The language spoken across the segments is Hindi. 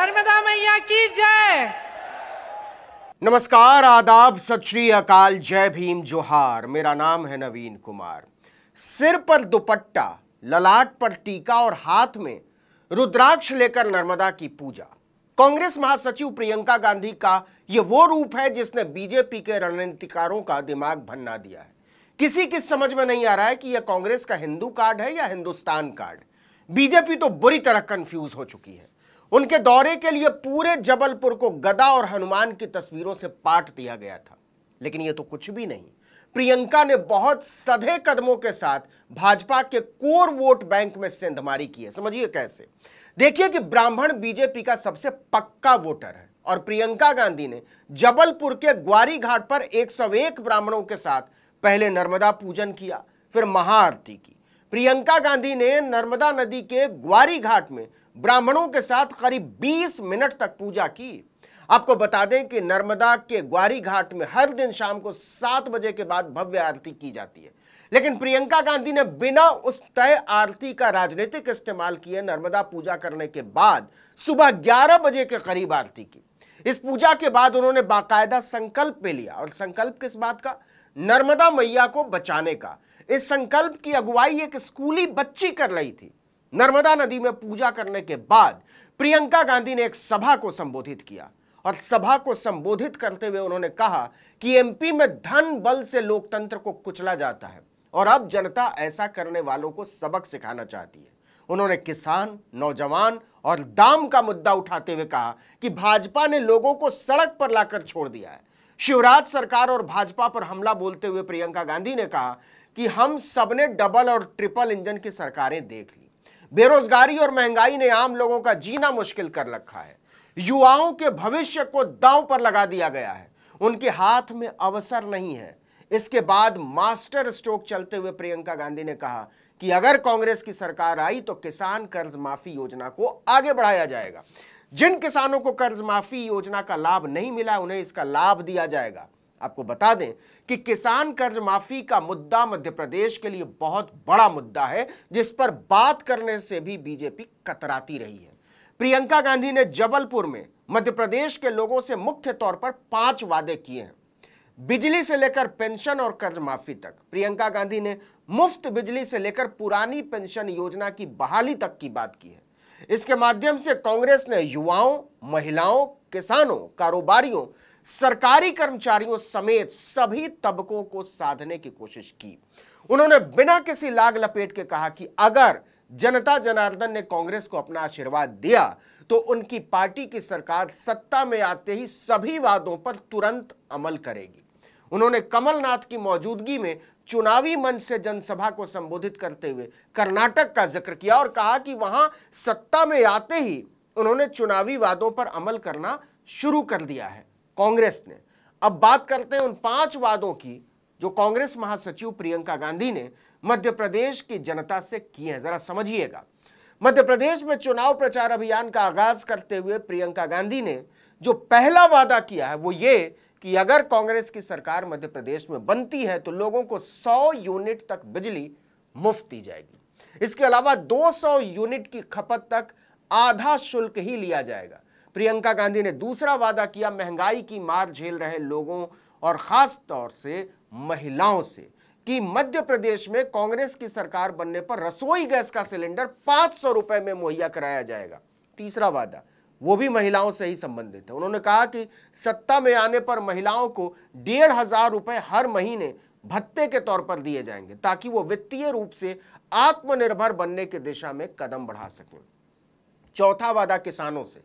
नर्मदा मैया की जय। नमस्कार, आदाब, सत श्री अकाल, जय भीम, जोहार। मेरा नाम है नवीन कुमार। सिर पर दुपट्टा, ललाट पर टीका और हाथ में रुद्राक्ष लेकर नर्मदा की पूजा। कांग्रेस महासचिव प्रियंका गांधी का यह वो रूप है जिसने बीजेपी के रणनीतिकारों का दिमाग भन्ना दिया है। किसी की समझ में नहीं आ रहा है कि यह कांग्रेस का हिंदू कार्ड है या हिंदुस्तान कार्ड। बीजेपी तो बुरी तरह कंफ्यूज हो चुकी है। उनके दौरे के लिए पूरे जबलपुर को गदा और हनुमान की तस्वीरों से पाट दिया गया था, लेकिन यह तो कुछ भी नहीं। प्रियंका ने बहुत सधे कदमों के साथ भाजपा के कोर वोट बैंक में सेंधमारी की है। समझिए कैसे। देखिए कि ब्राह्मण बीजेपी का सबसे पक्का वोटर है और प्रियंका गांधी ने जबलपुर के ग्वारी घाट पर 101 ब्राह्मणों के साथ पहले नर्मदा पूजन किया, फिर महाआरती की। प्रियंका गांधी ने नर्मदा नदी के ग्वारी घाट में ब्राह्मणों के साथ करीब 20 मिनट तक पूजा की। आपको बता दें कि नर्मदा के ग्वारी घाट में हर दिन शाम को 7 बजे के बाद भव्य आरती की जाती है, लेकिन प्रियंका गांधी ने बिना उस तय आरती का राजनीतिक इस्तेमाल किए नर्मदा पूजा करने के बाद सुबह 11 बजे के करीब आरती की। इस पूजा के बाद उन्होंने बाकायदा संकल्प ले लिया। और संकल्प किस बात का? नर्मदा मैया को बचाने का। इस संकल्प की अगुवाई एक स्कूली बच्ची कर रही थी। नर्मदा नदी में पूजा करने के बाद प्रियंका गांधी ने एक सभा को संबोधित किया और सभा को संबोधित करते हुए उन्होंने कहा कि एमपी में धन बल से लोकतंत्र को कुचला जाता है और अब जनता ऐसा करने वालों को सबक सिखाना चाहती है। उन्होंने किसान, नौजवान और दाम का मुद्दा उठाते हुए कहा कि भाजपा ने लोगों को सड़क पर लाकर छोड़ दिया है। शिवराज सरकार और भाजपा पर हमला बोलते हुए प्रियंका गांधी ने कहा कि हम सबने डबल और ट्रिपल इंजन की सरकारें देख ली। बेरोजगारी और महंगाई ने आम लोगों का जीना मुश्किल कर रखा है। युवाओं के भविष्य को दांव पर लगा दिया गया है। उनके हाथ में अवसर नहीं है। इसके बाद मास्टर स्ट्रोक चलते हुए प्रियंका गांधी ने कहा कि अगर कांग्रेस की सरकार आई तो किसान कर्ज माफी योजना को आगे बढ़ाया जाएगा। जिन किसानों को कर्ज माफी योजना का लाभ नहीं मिला उन्हें इसका लाभ दिया जाएगा। आपको बता दें कि किसान कर्ज माफी का मुद्दा मध्य प्रदेश के लिए बहुत बड़ा मुद्दा है, जिस पर बात करने से भी बीजेपी कतराती रही है। प्रियंका गांधी ने जबलपुर में मध्य प्रदेश के लोगों से मुख्य तौर पर 5 वादे किए हैं। बिजली से लेकर पेंशन और कर्ज माफी तक। प्रियंका गांधी ने मुफ्त बिजली से लेकर पुरानी पेंशन योजना की बहाली तक की बात की है। इसके माध्यम से कांग्रेस ने युवाओं, महिलाओं, किसानों, कारोबारियों, सरकारी कर्मचारियों समेत सभी तबकों को साधने की कोशिश की। उन्होंने बिना किसी लाग लपेट के कहा कि अगर जनता जनार्दन ने कांग्रेस को अपना आशीर्वाद दिया तो उनकी पार्टी की सरकार सत्ता में आते ही सभी वादों पर तुरंत अमल करेगी। उन्होंने कमलनाथ की मौजूदगी में चुनावी मंच से जनसभा को संबोधित करते हुए कर्नाटक का जिक्र किया और कहा कि वहां सत्ता में आते ही उन्होंने चुनावी वादों पर अमल करना शुरू कर दिया है कांग्रेस ने। अब बात करते हैं उन 5 वादों की जो कांग्रेस महासचिव प्रियंका गांधी ने मध्य प्रदेश की जनता से किए हैं। जरा समझिएगा। मध्य प्रदेश में चुनाव प्रचार अभियान का आगाज करते हुए प्रियंका गांधी ने जो पहला वादा किया है वो ये कि अगर कांग्रेस की सरकार मध्य प्रदेश में बनती है तो लोगों को 100 यूनिट तक बिजली मुफ्त दी जाएगी। इसके अलावा 200 यूनिट की खपत तक आधा शुल्क ही लिया जाएगा। प्रियंका गांधी ने दूसरा वादा किया महंगाई की मार झेल रहे लोगों और खास तौर से महिलाओं से कि मध्य प्रदेश में कांग्रेस की सरकार बनने पर रसोई गैस का सिलेंडर 500 रुपए में मुहैया कराया जाएगा। तीसरा वादा वो भी महिलाओं से ही संबंधित है। उन्होंने कहा कि सत्ता में आने पर महिलाओं को 1500 रुपए हर महीने भत्ते के तौर पर दिए जाएंगे ताकि वो वित्तीय रूप से आत्मनिर्भर बनने की दिशा में कदम बढ़ा सकें। चौथा वादा किसानों से।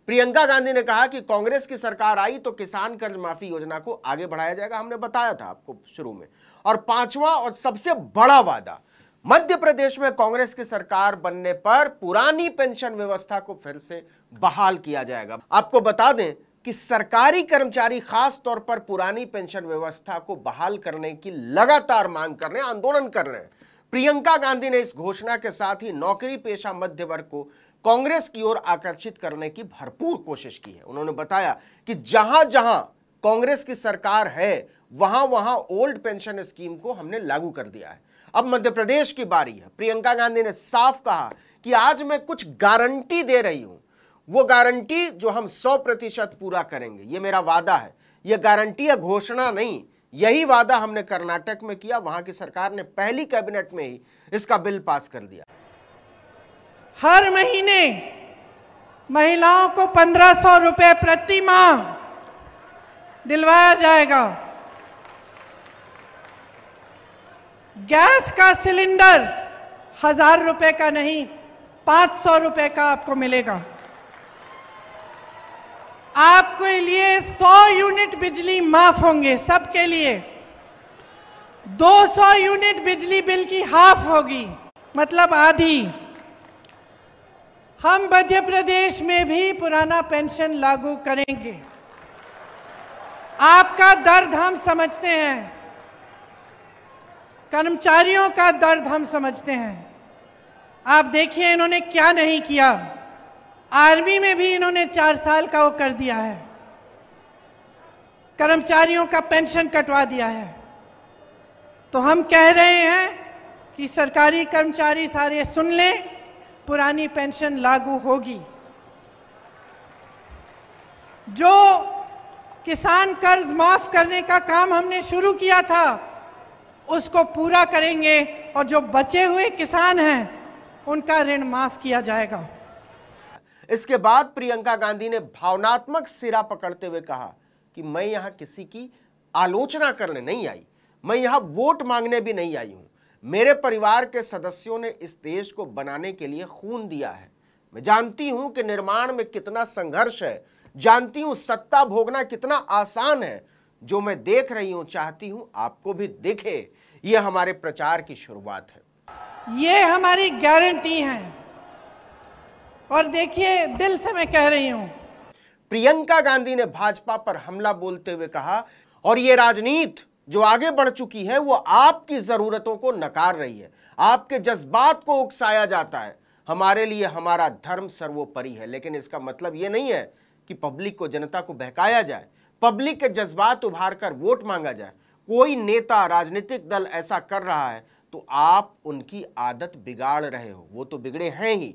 प्रियंका गांधी ने कहा कि कांग्रेस की सरकार आई तो किसान कर्ज माफी योजना को आगे बढ़ाया जाएगा। हमने बताया था आपको शुरू में। और 5वां और सबसे बड़ा वादा, मध्य प्रदेश में कांग्रेस की सरकार बनने पर पुरानी पेंशन व्यवस्था को फिर से बहाल किया जाएगा। आपको बता दें कि सरकारी कर्मचारी खास तौर पर पुरानी पेंशन व्यवस्था को बहाल करने की लगातार मांग कर रहे हैं, आंदोलन कर रहे हैं। प्रियंका गांधी ने इस घोषणा के साथ ही नौकरी पेशा मध्य वर्ग को कांग्रेस की ओर आकर्षित करने की भरपूर कोशिश की है। उन्होंने बताया कि जहां जहां कांग्रेस की सरकार है वहां वहां ओल्ड पेंशन स्कीम को हमने लागू कर दिया है। अब मध्य प्रदेश की बारी है। प्रियंका गांधी ने साफ कहा कि आज मैं कुछ गारंटी दे रही हूं, वो गारंटी जो हम 100% पूरा करेंगे, ये मेरा वादा है। ये गारंटी या घोषणा नहीं, यही वादा हमने कर्नाटक में किया। वहां की सरकार ने पहली कैबिनेट में ही इसका बिल पास कर दिया। हर महीने महिलाओं को 1500 रुपए प्रति माह दिलवाया जाएगा। गैस का सिलेंडर 1000 रुपए का नहीं, 500 रुपए का आपको मिलेगा। आपके लिए 100 यूनिट बिजली माफ होंगे, सबके लिए। 200 यूनिट बिजली बिल की हाफ होगी, मतलब आधी। हम मध्य प्रदेश में भी पुराना पेंशन लागू करेंगे। आपका दर्द हम समझते हैं, कर्मचारियों का दर्द हम समझते हैं। आप देखिए इन्होंने क्या नहीं किया। आर्मी में भी इन्होंने 4 साल का वो कर दिया है, कर्मचारियों का पेंशन कटवा दिया है। तो हम कह रहे हैं कि सरकारी कर्मचारी सारे सुन लें, पुरानी पेंशन लागू होगी। जो किसान कर्ज माफ करने का काम हमने शुरू किया था उसको पूरा करेंगे, और जो बचे हुए किसान हैं उनका ऋण माफ किया जाएगा। इसके बाद प्रियंका गांधी ने भावनात्मक सिरा पकड़ते हुए कहा कि मैं यहां किसी की आलोचना करने नहीं आई, मैं यहां वोट मांगने भी नहीं आई हूं। मेरे परिवार के सदस्यों ने इस देश को बनाने के लिए खून दिया है। मैं जानती हूं कि निर्माण में कितना संघर्ष है, जानती हूं सत्ता भोगना कितना आसान है। जो मैं देख रही हूं, चाहती हूं आपको भी दिखे। यह हमारे प्रचार की शुरुआत है, ये हमारी गारंटी है, और देखिए दिल से मैं कह रही हूं। प्रियंका गांधी ने भाजपा पर हमला बोलते हुए कहा, और ये राजनीति जो आगे बढ़ चुकी है वो आपकी जरूरतों को नकार रही है, आपके जज्बात को उकसाया जाता है। हमारे लिए हमारा धर्म सर्वोपरि है, लेकिन इसका मतलब यह नहीं है कि पब्लिक को, जनता को बहकाया जाए, पब्लिक के जज्बात उभार कर वोट मांगा जाए। कोई नेता, राजनीतिक दल ऐसा कर रहा है तो आप उनकी आदत बिगाड़ रहे हो, वो तो बिगड़े हैं ही।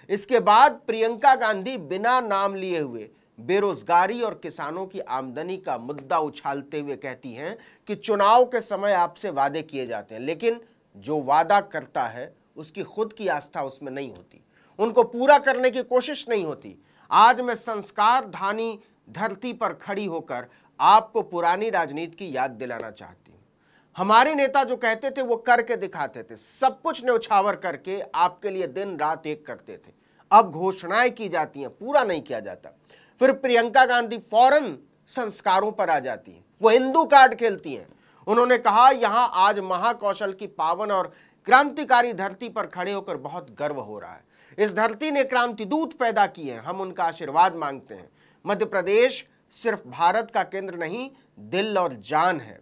इसके बाद प्रियंका गांधी बिना नाम लिए हुए बेरोजगारी और किसानों की आमदनी का मुद्दा उछालते हुए कहती हैं कि चुनाव के समय आपसे वादे किए जाते हैं, लेकिन जो वादा करता है उसकी खुद की आस्था उसमें नहीं होती, उनको पूरा करने की कोशिश नहीं होती। आज मैं संस्कार धानी धरती पर खड़ी होकर आपको पुरानी राजनीति की याद दिलाना चाहती हूं। हमारे नेता जो कहते थे वो करके दिखाते थे, सब कुछ न्यौछावर करके आपके लिए दिन रात एक करते थे। अब घोषणाएं की जाती हैं, पूरा नहीं किया जाता। फिर प्रियंका गांधी फौरन संस्कारों पर आ जाती हैं, वो हिंदू कार्ड खेलती हैं। उन्होंने कहा, यहां आज महाकौशल की पावन और क्रांतिकारी धरती पर खड़े होकर बहुत गर्व हो रहा है। इस धरती ने क्रांति दूत पैदा किए हैं, हम उनका आशीर्वाद मांगते हैं। मध्य प्रदेश सिर्फ भारत का केंद्र नहीं, दिल और जान है।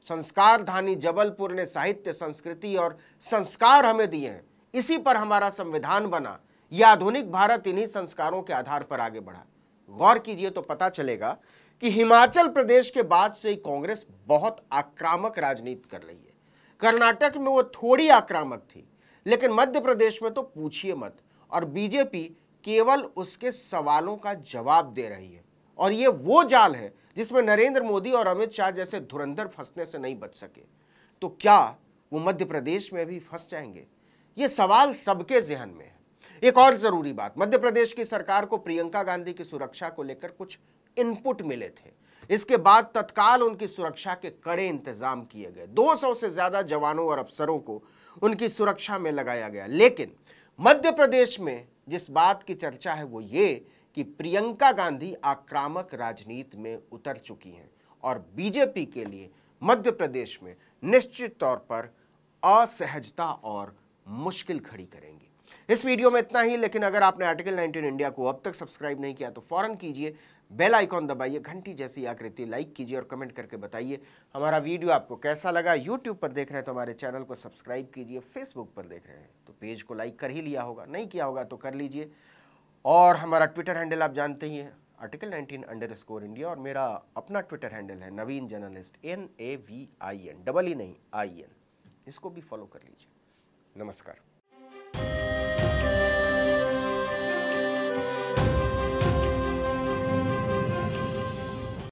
संस्कार धानी जबलपुर ने साहित्य, संस्कृति और संस्कार हमें दिए हैं, इसी पर हमारा संविधान बना। यह आधुनिक भारत इन्हीं संस्कारों के आधार पर आगे बढ़ा। गौर कीजिए तो पता चलेगा कि हिमाचल प्रदेश के बाद से ही कांग्रेस बहुत आक्रामक राजनीति कर रही है। कर्नाटक में वो थोड़ी आक्रामक थी, लेकिन मध्य प्रदेश में तो पूछिए मत, और बीजेपी केवल उसके सवालों का जवाब दे रही है। और ये वो जाल है जिसमें नरेंद्र मोदी और अमित शाह जैसे धुरंधर फंसने से नहीं बच सके। तो क्या वो मध्य प्रदेश में भी फंस जाएंगे? ये सवाल सबके जहन में है। एक और जरूरी बात, मध्य प्रदेश की सरकार को प्रियंका गांधी की सुरक्षा को लेकर कुछ इनपुट मिले थे। इसके बाद तत्काल उनकी सुरक्षा के कड़े इंतजाम किए गए। 200 से ज्यादा जवानों और अफसरों को उनकी सुरक्षा में लगाया गया। लेकिन मध्य प्रदेश में जिस बात की चर्चा है वो ये कि प्रियंका गांधी आक्रामक राजनीति में उतर चुकी हैं और बीजेपी के लिए मध्य प्रदेश में निश्चित तौर पर असहजता और मुश्किल खड़ी करेंगी। इस वीडियो में इतना ही, लेकिन अगर आपने आर्टिकल 19 इंडिया को अब तक सब्सक्राइब नहीं किया तो फौरन कीजिए, बेल आइकॉन दबाइए, घंटी जैसी आकृति लाइक कीजिए और कमेंट करके बताइए हमारा वीडियो आपको कैसा लगा। यूट्यूब पर देख रहे हैं तो हमारे चैनल को सब्सक्राइब कीजिए, फेसबुक पर देख रहे हैं तो पेज को लाइक कर ही लिया होगा, नहीं किया होगा तो कर लीजिए। और हमारा ट्विटर हैंडल आप जानते ही हैं, आर्टिकल 19_ इंडिया, और मेरा अपना ट्विटर हैंडल है नवीन जर्नलिस्ट, NAVIN, डबल ही नहीं IN। इसको भी फॉलो कर लीजिए। नमस्कार।